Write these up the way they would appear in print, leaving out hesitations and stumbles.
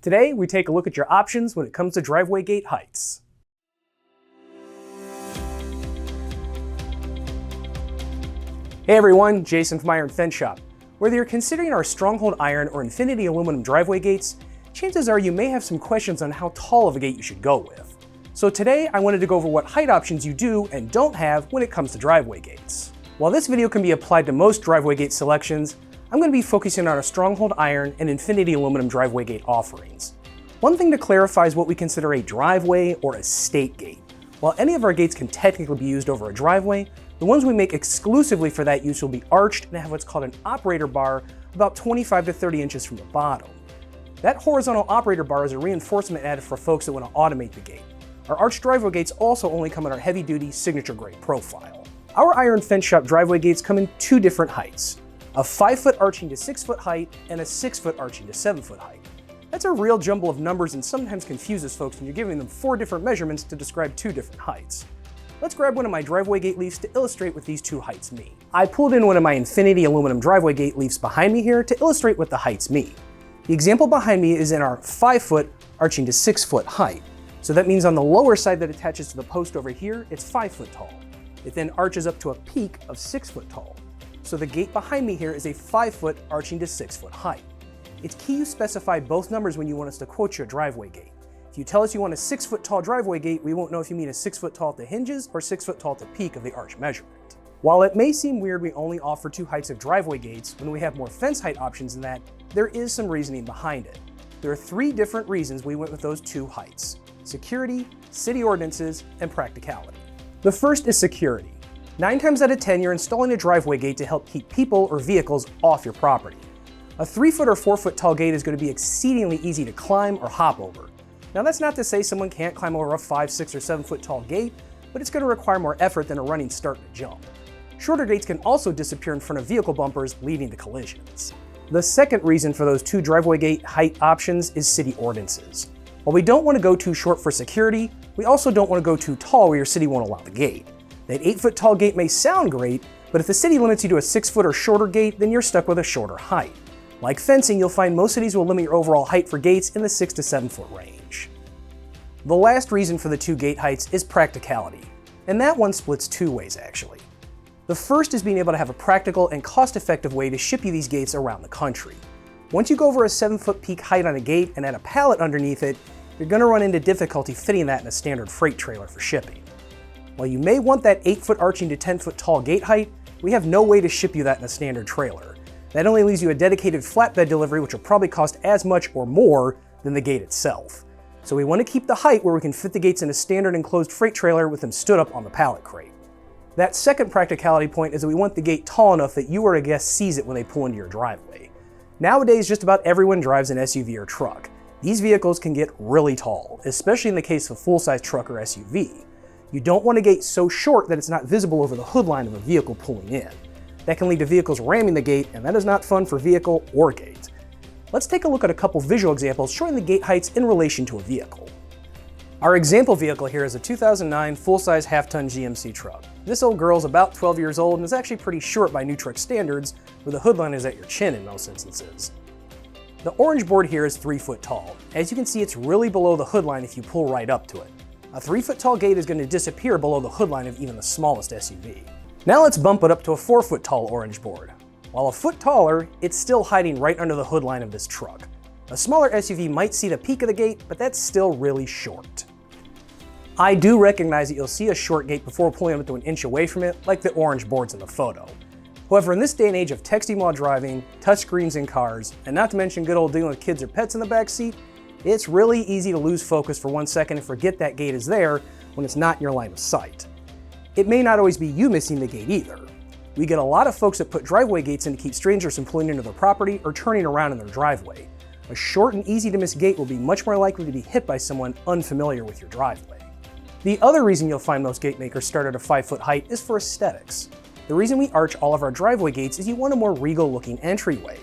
Today, we take a look at your options when it comes to driveway gate heights. Hey everyone, Jason from Iron Fence Shop. Whether you're considering our Stronghold Iron or Infinity aluminum driveway gates, chances are you may have some questions on how tall of a gate you should go with. So today, I wanted to go over what height options you do and don't have when it comes to driveway gates. While this video can be applied to most driveway gate selections, I'm going to be focusing on our Stronghold Iron and Infinity aluminum driveway gate offerings. One thing to clarify is what we consider a driveway or a state gate. While any of our gates can technically be used over a driveway, the ones we make exclusively for that use will be arched and have what's called an operator bar about 25 to 30 inches from the bottom. That horizontal operator bar is a reinforcement added for folks that want to automate the gate. Our arched driveway gates also only come in our heavy-duty signature grade profile. Our Iron Fence Shop driveway gates come in two different heights. A 5-foot arching to 6-foot height, and a 6-foot arching to 7-foot height. That's a real jumble of numbers and sometimes confuses folks when you're giving them 4 different measurements to describe 2 different heights. Let's grab one of my driveway gate leafs to illustrate what these 2 heights mean. I pulled in one of my Infinity aluminum driveway gate leafs behind me here to illustrate what the heights mean. The example behind me is in our 5-foot arching to 6-foot height. So that means on the lower side that attaches to the post over here, it's 5 foot tall. It then arches up to a peak of 6 foot tall. So the gate behind me here is a 5-foot arching to 6-foot height. It's key you specify both numbers when you want us to quote your driveway gate. If you tell us you want a 6-foot tall driveway gate, we won't know if you mean a 6 foot tall at the hinges or 6 foot tall at the peak of the arch measurement. While it may seem weird we only offer 2 heights of driveway gates when we have more fence height options than that, there is some reasoning behind it. There are 3 different reasons we went with those 2 heights: security, city ordinances, and practicality. The first is security. 9 times out of 10, you're installing a driveway gate to help keep people or vehicles off your property. A 3-foot or 4-foot tall gate is going to be exceedingly easy to climb or hop over. Now that's not to say someone can't climb over a 5, 6, or 7-foot tall gate, but it's going to require more effort than a running start and a jump. Shorter gates can also disappear in front of vehicle bumpers, leading to collisions. The second reason for those 2 driveway gate height options is city ordinances. While we don't want to go too short for security, we also don't want to go too tall where your city won't allow the gate. That 8-foot tall gate may sound great, but if the city limits you to a 6-foot or shorter gate, then you're stuck with a shorter height. Like fencing, you'll find most cities will limit your overall height for gates in the 6 to 7-foot range. The last reason for the 2 gate heights is practicality, and that one splits 2 ways actually. The first is being able to have a practical and cost-effective way to ship you these gates around the country. Once you go over a 7-foot peak height on a gate and add a pallet underneath it, you're going to run into difficulty fitting that in a standard freight trailer for shipping. While you may want that 8-foot arching to 10-foot tall gate height, we have no way to ship you that in a standard trailer. That only leaves you a dedicated flatbed delivery, which will probably cost as much or more than the gate itself. So we want to keep the height where we can fit the gates in a standard enclosed freight trailer with them stood up on the pallet crate. That second practicality point is that we want the gate tall enough that you or a guest sees it when they pull into your driveway. Nowadays, just about everyone drives an SUV or truck. These vehicles can get really tall, especially in the case of a full-size truck or SUV. You don't want a gate so short that it's not visible over the hood line of a vehicle pulling in. That can lead to vehicles ramming the gate, and that is not fun for vehicle or gate. Let's take a look at a couple visual examples showing the gate heights in relation to a vehicle. Our example vehicle here is a 2009 full-size half-ton GMC truck. This old girl is about 12 years old and is actually pretty short by new truck standards, where the hood line is at your chin in most instances. The orange board here is 3 foot tall. As you can see, it's really below the hood line if you pull right up to it. A 3-foot tall gate is going to disappear below the hood line of even the smallest SUV. Now let's bump it up to a 4-foot tall orange board. While a foot taller, it's still hiding right under the hood line of this truck. A smaller SUV might see the peak of the gate, but that's still really short. I do recognize that you'll see a short gate before pulling up to an inch away from it, like the orange boards in the photo. However, in this day and age of texting while driving, touchscreens in cars, and not to mention good old dealing with kids or pets in the back seat, it's really easy to lose focus for 1 second and forget that gate is there when it's not in your line of sight. It may not always be you missing the gate either. We get a lot of folks that put driveway gates in to keep strangers from pulling into their property or turning around in their driveway. A short and easy to miss gate will be much more likely to be hit by someone unfamiliar with your driveway. The other reason you'll find most gate makers start at a 5-foot height is for aesthetics. The reason we arch all of our driveway gates is you want a more regal looking entryway.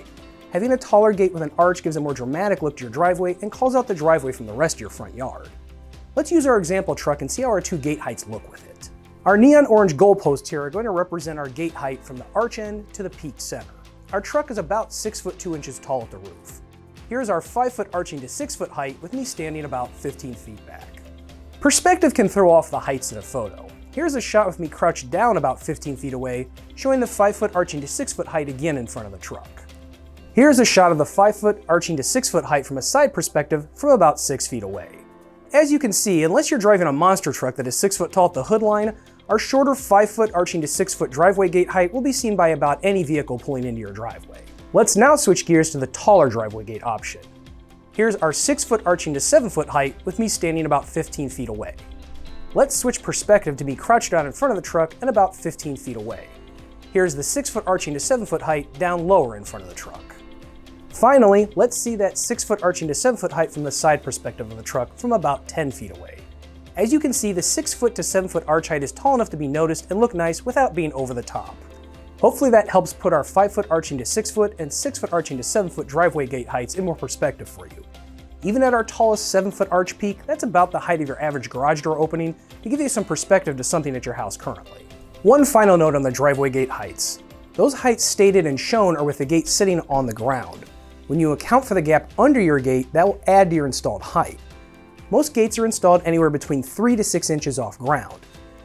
Having a taller gate with an arch gives a more dramatic look to your driveway and calls out the driveway from the rest of your front yard. Let's use our example truck and see how our 2 gate heights look with it. Our neon orange goalposts here are going to represent our gate height from the arch end to the peak center. Our truck is about 6 foot 2 inches tall at the roof. Here's our 5-foot arching to 6-foot height with me standing about 15 feet back. Perspective can throw off the heights in a photo. Here's a shot with me crouched down about 15 feet away, showing the 5-foot arching to 6-foot height again in front of the truck. Here's a shot of the 5-foot arching to 6-foot height from a side perspective from about 6 feet away. As you can see, unless you're driving a monster truck that is 6 foot tall at the hood line, our shorter 5-foot arching to 6-foot driveway gate height will be seen by about any vehicle pulling into your driveway. Let's now switch gears to the taller driveway gate option. Here's our 6-foot arching to 7-foot height with me standing about 15 feet away. Let's switch perspective to be crouched down in front of the truck and about 15 feet away. Here's the 6-foot arching to 7-foot height down lower in front of the truck. Finally, let's see that 6-foot arching to 7-foot height from the side perspective of the truck from about 10 feet away. As you can see, the 6-foot to 7-foot arch height is tall enough to be noticed and look nice without being over the top. Hopefully that helps put our 5-foot arching to 6-foot and 6-foot arching to 7-foot driveway gate heights in more perspective for you. Even at our tallest 7-foot arch peak, that's about the height of your average garage door opening to give you some perspective to something at your house currently. One final note on the driveway gate heights. Those heights stated and shown are with the gate sitting on the ground. When you account for the gap under your gate, that will add to your installed height. Most gates are installed anywhere between 3 to 6 inches off ground.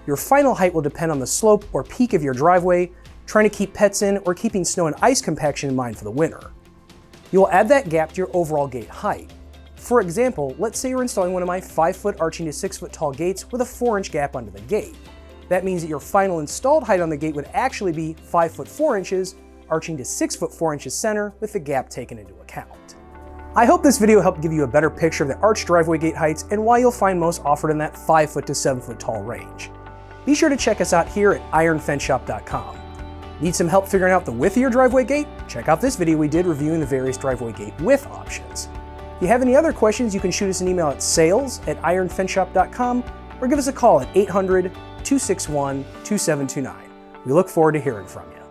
Your final height will depend on the slope or peak of your driveway, trying to keep pets in, or keeping snow and ice compaction in mind for the winter. You'll add that gap to your overall gate height. For example, let's say you're installing one of my 5-foot arching to 6-foot tall gates with a 4-inch gap under the gate. That means that your final installed height on the gate would actually be 5 foot 4 inches, arching to 6 foot 4 inches center with the gap taken into account. I hope this video helped give you a better picture of the arched driveway gate heights and why you'll find most offered in that 5 foot to 7 foot tall range. Be sure to check us out here at ironfenceshop.com. Need some help figuring out the width of your driveway gate? Check out this video we did reviewing the various driveway gate width options. If you have any other questions, you can shoot us an email at sales@ironfenceshop.com or give us a call at 800-261-2729. We look forward to hearing from you.